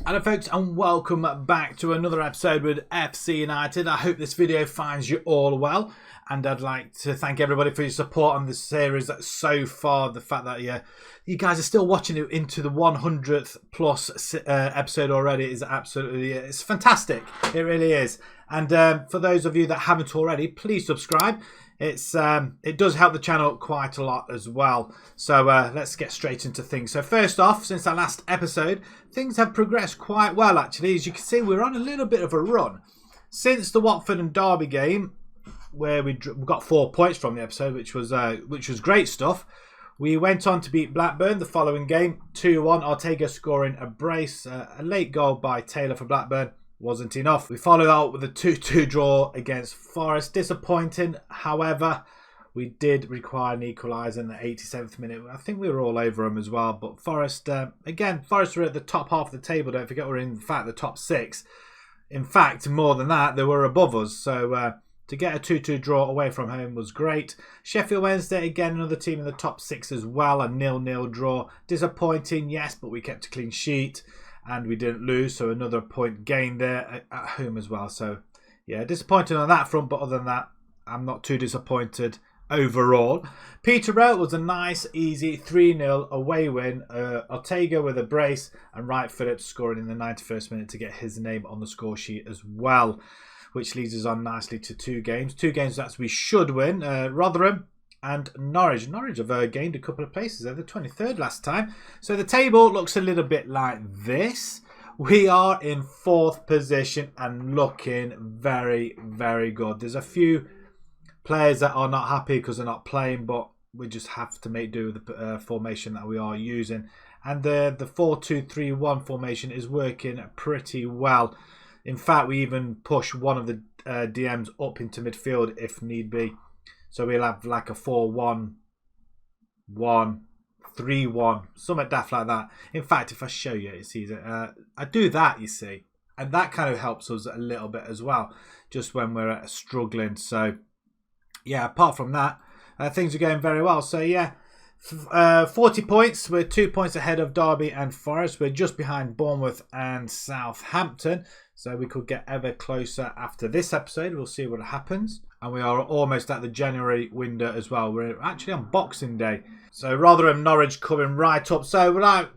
Hello folks and welcome back to another episode with FC United. I hope this video finds you all well, and I'd like to thank everybody for your support on this series so far. The fact that you guys are still watching it into the 100th plus episode already is absolutely, it's fantastic. It really is. And for those of you that haven't already, please subscribe. It does help the channel quite a lot as well. So let's get straight into things. So first off, since our last episode, things have progressed quite well actually. As you can see, we're on a little bit of a run. Since the Watford and Derby game, where we got 4 points from the episode, which was great stuff. We went on to beat Blackburn the following game, 2-1. Ortega scoring a brace, a late goal by Taylor for Blackburn. Wasn't enough. We followed out with a 2-2 draw against Forest. Disappointing, however, we did require an equaliser in the 87th minute. I think we were all over them as well. But Forest, again, Forest were at the top half of the table. Don't forget, we're in fact the top 6. In fact, more than that, they were above us. So to get a 2-2 draw away from home was great. Sheffield Wednesday, again, another team in the top 6 as well. A 0-0 draw. Disappointing, yes, but we kept a clean sheet. And we didn't lose, so another point gained there at home as well. So, yeah, disappointing on that front, but other than that, I'm not too disappointed overall. Peterborough was a nice, easy 3-0 away win. Ortega with a brace and Wright Phillips scoring in the 91st minute to get his name on the score sheet as well, which leads us on nicely to 2 games. 2 games that we should win. Rotherham and Norwich. Norwich have gained a couple of places. They're the 23rd last time. So the table looks a little bit like this. We are in 4th position and looking very, very good. There's a few players that are not happy because they're not playing, but we just have to make do with the formation that we are using. And the 4-2-3-1 formation is working pretty well. In fact, we even push one of the DMs up into midfield if need be. So we'll have like a 4-1-1-3-1, something daft like that. In fact, if I show you, it's easy. I do that, you see. And that kind of helps us a little bit as well, just when we're struggling. So, yeah, apart from that, things are going very well. So, yeah, 40 points. We're 2 points ahead of Derby and Forest. We're just behind Bournemouth and Southampton. So we could get ever closer after this episode. We'll see what happens. And we are almost at the January window as well. We're actually on Boxing Day. So Rotherham, Norwich coming right up. So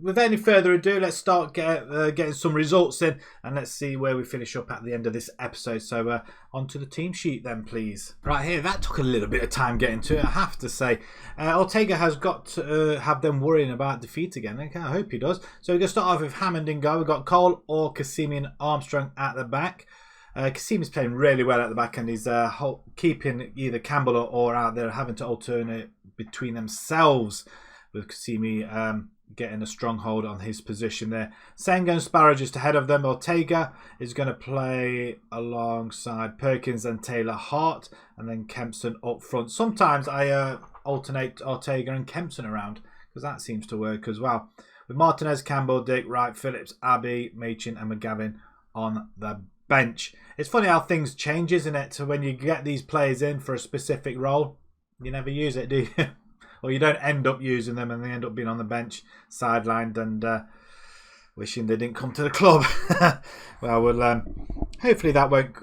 with any further ado, let's start getting some results in. And let's see where we finish up at the end of this episode. So onto the team sheet then, please. Right here, that took a little bit of time getting to it, I have to say. Ortega has got to have them worrying about defeat again. I hope he does. So we're going to start off with Hammond in goal. We've got Cole or Cassimi and Armstrong at the back. Cassimi's playing really well at the back, and he's keeping either Campbell or out there, having to alternate between themselves, with Cassimi getting a stronghold on his position there. Senga and Sparrow just ahead of them. Ortega is going to play alongside Perkins and Taylor Hart, and then Kempson up front. Sometimes I alternate Ortega and Kempson around, because that seems to work as well. With Martinez, Campbell, Dick, Wright, Phillips, Abbey, Machin and McGavin on the bench. It's funny how things change, isn't it? So when you get these players in for a specific role, you never use it, do you? Or you don't end up using them and they end up being on the bench, sidelined, and wishing they didn't come to the club. Well, we'll hopefully that won't.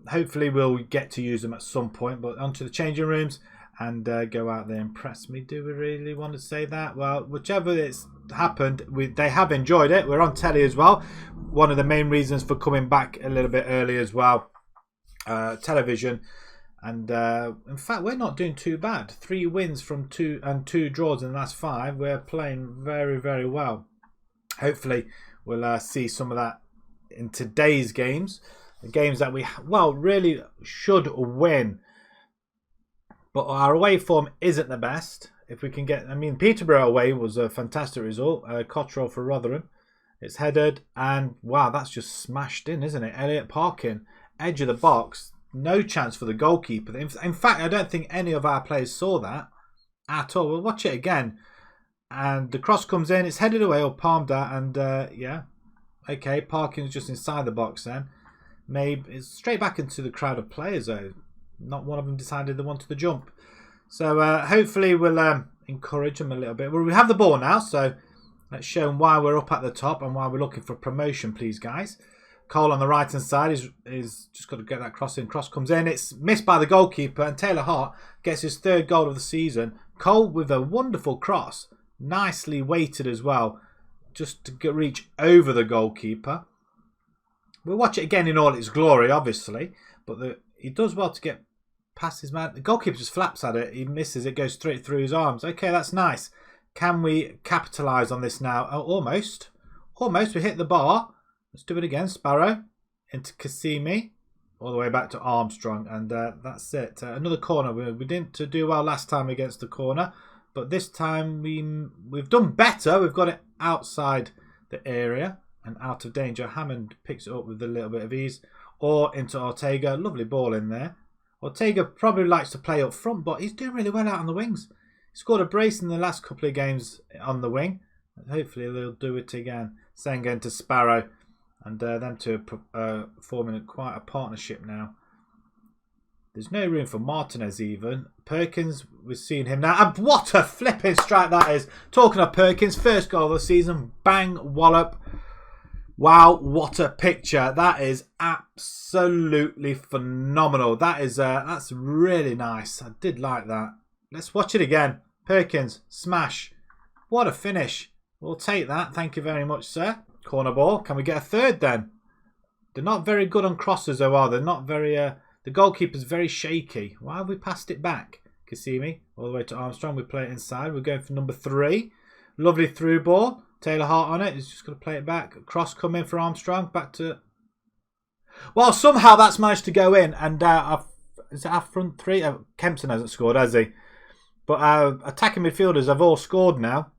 Hopefully we'll get to use them at some point. But onto the changing rooms and go out there and press me. Do we really want to say that? Well, whichever it's happened, they have enjoyed it. We're on telly as well. One of the main reasons for coming back a little bit early as well. Television. And in fact, we're not doing too bad. 3 wins from 2 and 2 draws in the last 5. We're playing very, very well. Hopefully, we'll see some of that in today's games. The games that we, really should win. But our away form isn't the best. If we can get, Peterborough away was a fantastic result. Cottrell for Rotherham. It's headed, and wow, that's just smashed in, isn't it? Elliot Parkin, edge of the box. No chance for the goalkeeper. In fact, I don't think any of our players saw that at all. We'll watch it again. And the cross comes in. It's headed away or palmed at. And yeah. Okay, Parkin's just inside the box then. Maybe it's straight back into the crowd of players though. Not one of them decided they wanted to jump. So hopefully we'll encourage them a little bit. Well, we have the ball now. So Let's show them why we're up at the top and why we're looking for promotion, please, guys. Cole on the right-hand side is just got to get that cross in. Cross comes in. It's missed by the goalkeeper, and Taylor Hart gets his 3rd goal of the season. Cole with a wonderful cross. Nicely weighted as well, just to reach over the goalkeeper. We'll watch it again in all its glory, obviously. But he does well to get past his man. The goalkeeper just flaps at it. He misses. It goes straight through his arms. Okay, that's nice. Can we capitalise on this now? Oh, almost. Almost. We hit the bar. Let's do it again. Sparrow into Kasimi. All the way back to Armstrong. And that's it. Another corner. We didn't do well last time against the corner. But this time we've done better. We've got it outside the area and out of danger. Hammond picks it up with a little bit of ease. Or into Ortega. Lovely ball in there. Ortega probably likes to play up front, but he's doing really well out on the wings. He scored a brace in the last couple of games on the wing. Hopefully they'll do it again. Senga into Sparrow. And them two are forming quite a partnership now. There's no room for Martinez even. Perkins, we're seeing him now. And what a flipping strike that is. Talking of Perkins, 1st goal of the season. Bang, wallop. Wow, what a picture. That is absolutely phenomenal. That's really nice. I did like that. Let's watch it again. Perkins, smash. What a finish. We'll take that. Thank you very much, sir. Corner ball. Can we get a 3rd then? They're not very good on crosses, though, are they? Not very... the goalkeeper's very shaky. Why have we passed it back? Kasimi, all the way to Armstrong. We play it inside. We're going for number 3. Lovely through ball. Taylor Hart on it. He's just going to play it back. Cross coming for Armstrong. Back to... Well, somehow that's managed to go in. And is it our front 3? Kempson hasn't scored, has he? But our attacking midfielders have all scored now.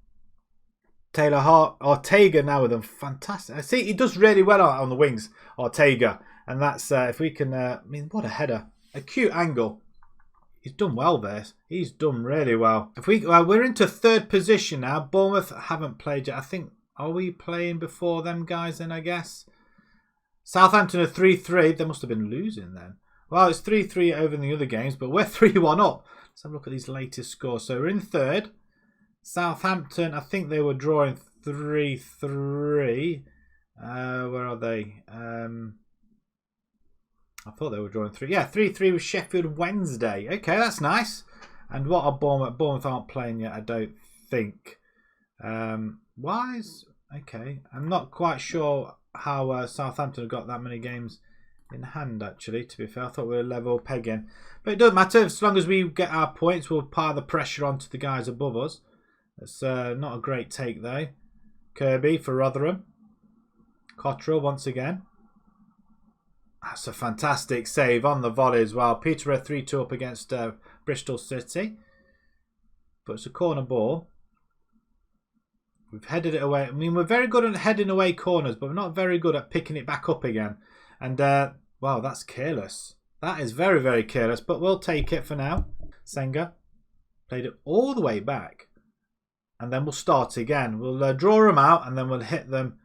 Taylor Hart, Ortega now with them. Fantastic. I see he does really well on the wings, Ortega. And that's, if we can, I mean, what a header. Acute angle. He's done well there. He's done really well. If we're into 3rd position now. Bournemouth haven't played yet. I think, are we playing before them guys then, I guess? Southampton are 3-3. They must have been losing then. Well, it's 3-3 over in the other games, but we're 3-1 up. Let's have a look at these latest scores. So we're in 3rd. Southampton, I think they were drawing 3-3. Where are they? I thought they were drawing 3. Yeah, 3-3 with Sheffield Wednesday. Okay, that's nice. And what are Bournemouth? Bournemouth aren't playing yet, I don't think. Why is... Okay, I'm not quite sure how Southampton have got that many games in hand, actually, to be fair. I thought we were level pegging. But it doesn't matter. As long as we get our points, we'll pile the pressure onto the guys above us. It's not a great take, though. Kirby for Rotherham. Cottrell once again. That's a fantastic save on the volley as well. Peterborough 3-2 up against Bristol City. But it's a corner ball. We've headed it away. I mean, we're very good at heading away corners, but we're not very good at picking it back up again. And, wow, that's careless. That is very, very careless, but we'll take it for now. Senga played it all the way back. And then we'll start again. We'll draw them out, and then we'll hit them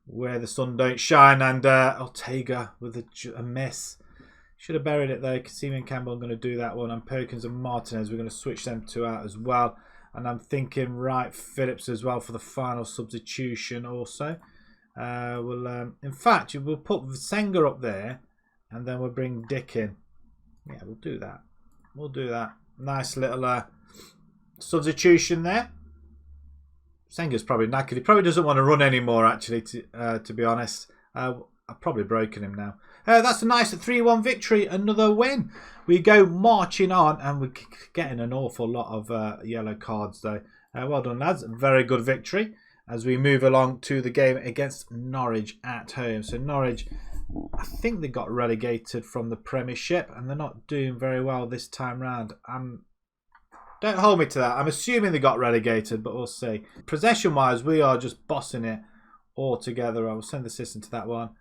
where the sun don't shine. And Ortega with a miss. Should have buried it though. Kasimi and Campbell are going to do that one. And Perkins and Martinez, we're going to switch them two out as well. And I'm thinking Wright Phillips as well for the final substitution also. In fact, we'll put Senga up there. And then we'll bring Dick in. Yeah, we'll do that. We'll do that. Nice little substitution there. Senga's probably knackered. He probably doesn't want to run anymore, actually, to be honest. I've probably broken him now. That's a nice 3-1 victory. Another win. We go marching on, and we're getting an awful lot of yellow cards, though. Well done, lads. Very good victory as we move along to the game against Norwich at home. So Norwich, I think they got relegated from the Premiership, and they're not doing very well this time round. Don't hold me to that. I'm assuming they got relegated, but we'll see. Possession-wise, we are just bossing it all together. I will send the assistant to that one.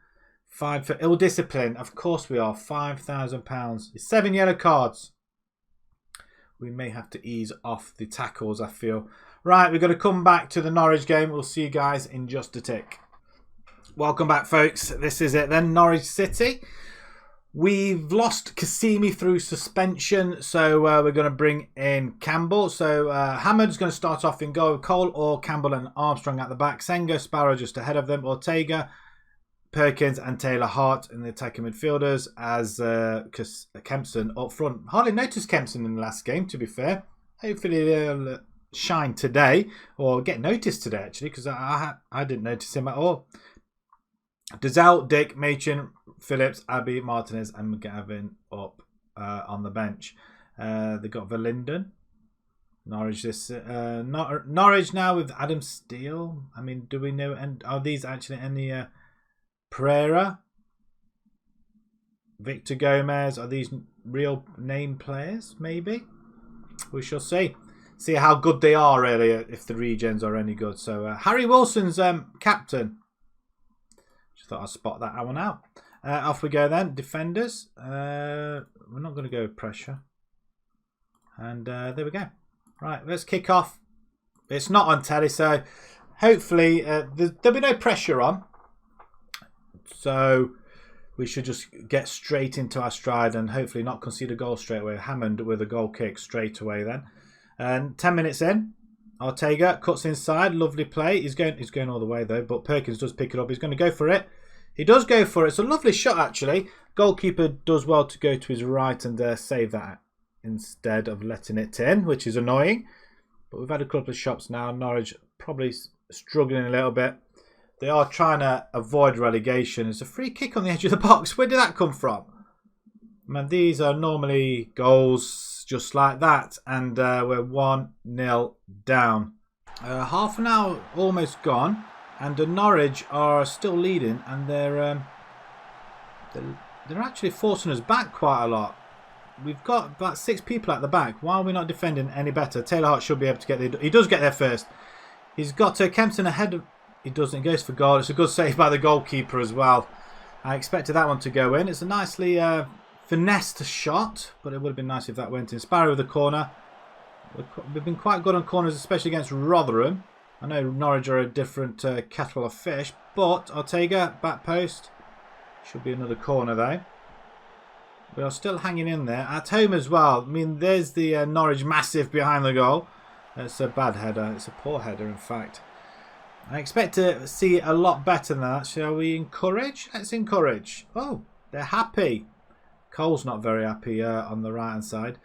Fined for ill discipline. Of course we are. £5,000. 7 yellow cards. We may have to ease off the tackles, I feel. Right, we're going to come back to the Norwich game. We'll see you guys in just a tick. Welcome back, folks. This is it then. Norwich City. We've lost Cassimi through suspension, so we're going to bring in Campbell. So Hammond's going to start off in goal with Cole or Campbell and Armstrong at the back. Senga, Sparrow just ahead of them. Ortega, Perkins and Taylor Hart in the attacking midfielders as Kempson up front. Hardly noticed Kempson in the last game, to be fair. Hopefully he'll shine today, or get noticed today, actually, because I didn't notice him at all. Dazelle, Dick, Machin, Phillips, Abbey, Martinez and McGavin up on the bench. They've got Verlinden. Norwich Norwich now with Adam Steele. I mean, do we know, and are these actually any Pereira, Victor Gomez, are these real name players? Maybe we shall see how good they are, really, if the regens are any good. So Harry Wilson's captain. Just thought I'd spot that one out. Off we go then. Defenders, we're not going to go with pressure, and there we go. Right, let's kick off. It's not on telly, so hopefully there'll be no pressure on. So we should just get straight into our stride and hopefully not concede a goal straight away. Hammond with a goal kick straight away then. And 10 minutes in, Ortega cuts inside. Lovely play. He's going all the way though, but Perkins does pick it up. He's going to go for it. He does go for it. It's a lovely shot actually. Goalkeeper does well to go to his right and save that instead of letting it in, which is annoying. But we've had a couple of shots now. Norwich probably struggling a little bit. They are trying to avoid relegation. It's a free kick on the edge of the box. Where did that come from? Man, these are normally goals just like that. And we're 1-0 down. Half an hour almost gone. And Norwich are still leading. And they're actually forcing us back quite a lot. We've got about 6 people at the back. Why are we not defending any better? Taylor Hart should be able to get there. He does get there first. He's got Kempson ahead of... He doesn't. He goes for goal. It's a good save by the goalkeeper as well. I expected that one to go in. It's a nicely finessed shot, but it would have been nice if that went in. Sparrow with the corner. We've been quite good on corners, especially against Rotherham. I know Norwich are a different kettle of fish, but Ortega, back post. Should be another corner though. We are still hanging in there. At home as well. I mean, there's the Norwich massive behind the goal. It's a bad header. It's a poor header, in fact. I expect to see a lot better than that. Shall we encourage? Let's encourage. Oh, they're happy. Cole's not very happy on the right-hand side.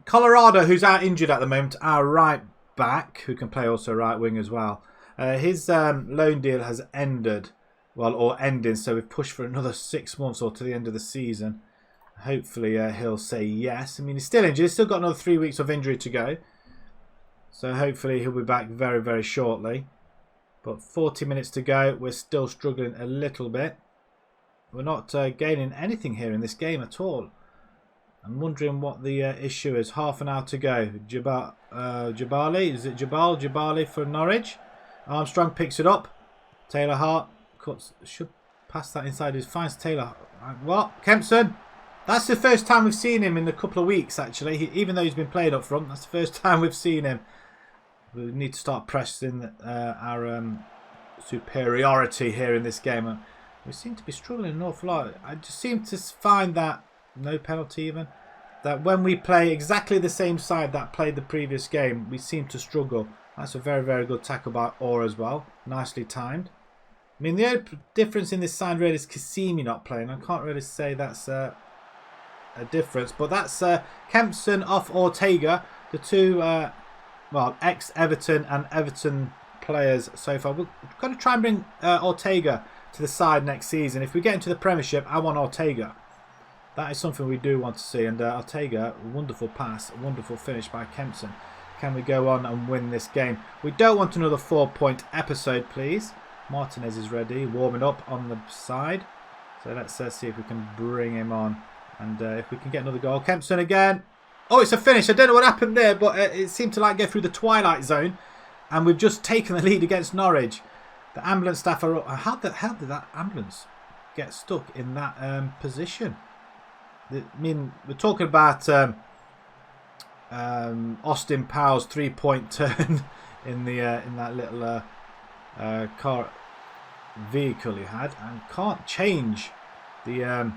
Colorado, who's out injured at the moment, our right back, who can play also right wing as well. His loan deal has ended. Well, or ending, so we've pushed for another 6 months or to the end of the season. Hopefully he'll say yes. I mean, he's still injured. He's still got another 3 weeks of injury to go. So hopefully he'll be back very, very shortly. But 40 minutes to go. We're still struggling a little bit. We're not gaining anything here in this game at all. I'm wondering what the issue is. Half an hour to go. Jabali. Is it Jabali for Norwich? Armstrong picks it up. Taylor Hart cuts. Should pass that inside. He finds Taylor. What? Kempson. That's the first time we've seen him in a couple of weeks, actually. Even though he's been playing up front, that's the first time we've seen him. We need to start pressing our superiority here in this game. We seem to be struggling an awful lot. I just seem to find that, no penalty even, that when we play exactly the same side that played the previous game, we seem to struggle. That's a very, very good tackle by Orr as well. Nicely timed. I mean, the only difference in this side really is Cassimi not playing. I can't really say that's a difference. But that's Kempson off Ortega. The two... well, ex-Everton and Everton players so far. We're going to try and bring Ortega to the side next season. If we get into the Premiership, I want Ortega. That is something we do want to see. And Ortega, wonderful pass, wonderful finish by Kempson. Can we go on and win this game? We don't want another 4-point episode, please. Martinez is ready, warming up on the side. So let's see if we can bring him on. And if we can get another goal. Kempson again. Oh, it's a finish. I don't know what happened there, but it seemed to go through the twilight zone. And we've just taken the lead against Norwich. The ambulance staff are... How the hell did that ambulance get stuck in that position? I mean, we're talking about Austin Powell's 3-point turn in that little car vehicle he had. And can't change the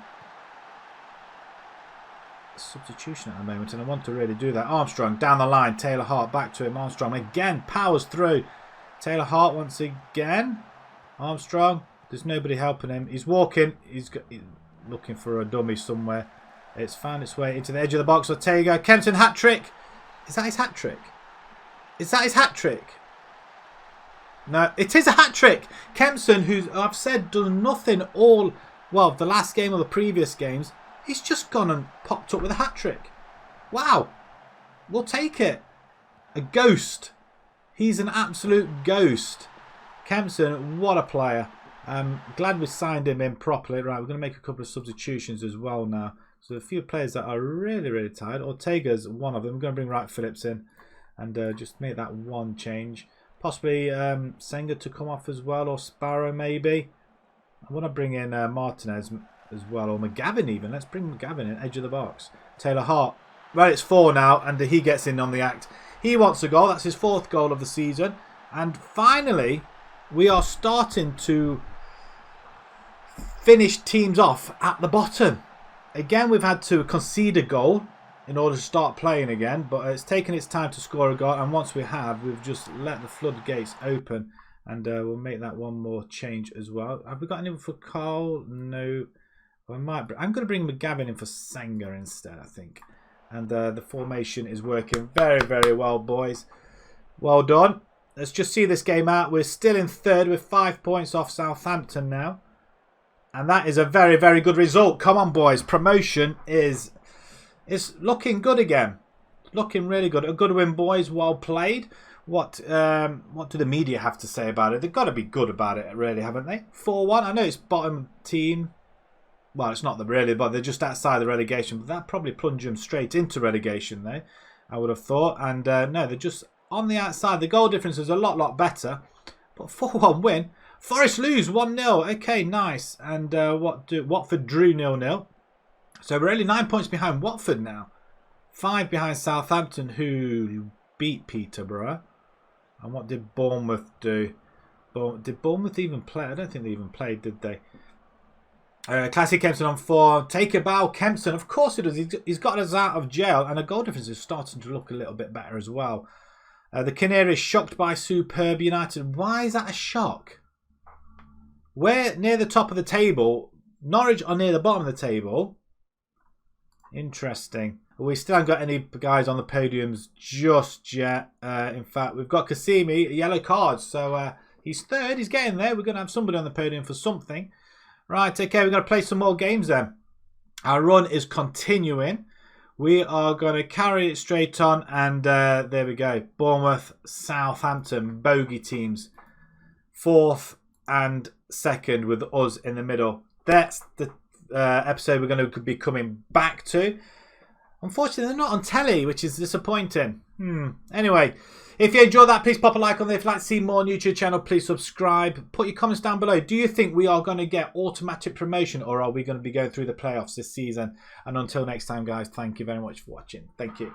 substitution at the moment, and I want to really do that. Armstrong down the line. Taylor Hart back to him. Armstrong again powers through. Taylor Hart once again. Armstrong. There's nobody helping him. He's walking. He's looking for a dummy somewhere. It's found its way into the edge of the box. Ortega. Kempson hat trick. Is that his hat trick? Is that his hat trick? No, it is a hat trick. Kempson, who's I've said done nothing all, well, the last game or the previous games, he's just gone and popped up with a hat trick. Wow. We'll take it. A ghost. He's an absolute ghost. Kempson, what a player. I'm glad we signed him in properly. Right, we're going to make a couple of substitutions as well now. So a few players that are really, really tired. Ortega's one of them. We're going to bring Wright Phillips in and just make that one change. Possibly Senga to come off as well, or Sparrow maybe. I want to bring in Martinez as well, or McGavin even. Let's bring McGavin in, edge of the box. Taylor Hart. Well, it's 4 now, and he gets in on the act. He wants a goal. That's his 4th goal of the season. And finally, we are starting to finish teams off at the bottom. Again, we've had to concede a goal in order to start playing again, but it's taken its time to score a goal, and once we have, we've just let the floodgates open, and we'll make that one more change as well. Have we got anyone for Carl? No. I'm going to bring McGavin in for Senga instead, I think. And the formation is working very, very well, boys. Well done. Let's just see this game out. We're still in 3rd with 5 points off Southampton now. And that is a very, very good result. Come on, boys. Promotion is looking good again. Looking really good. A good win, boys. Well played. What do the media have to say about it? They've got to be good about it, really, haven't they? 4-1. I know it's bottom team. Well, it's not really, but they're just outside the relegation. But that probably plunged them straight into relegation, though, I would have thought. And no, they're just on the outside. The goal difference is a lot better. But 4-1 win. Forest lose 1-0. Okay, nice. And Watford drew 0-0. So we're only 9 points behind Watford now. 5 behind Southampton, who beat Peterborough. And what did Bournemouth do? Did Bournemouth even play? I don't think they even played, did they? Classic Kempson on 4. Take a bow, Kempson. Of course he does. He's got us out of jail. And the goal difference is starting to look a little bit better as well. The Canaries shocked by superb United. Why is that a shock? We're near the top of the table. Norwich are near the bottom of the table. Interesting. We still haven't got any guys on the podiums just yet. In fact, we've got Kasimi, yellow cards. So he's 3rd. He's getting there. We're going to have somebody on the podium for something. Right, okay. We're going to play some more games then. Our run is continuing. We are going to carry it straight on. And there we go. Bournemouth, Southampton, bogey teams. 4th and 2nd with us in the middle. That's the episode we're going to be coming back to. Unfortunately, they're not on telly, which is disappointing. Anyway, if you enjoyed that, please pop a like on there. If you'd like to see more on YouTube channel, please subscribe. Put your comments down below. Do you think we are going to get automatic promotion, or are we going to be going through the playoffs this season? And until next time, guys, thank you very much for watching. Thank you.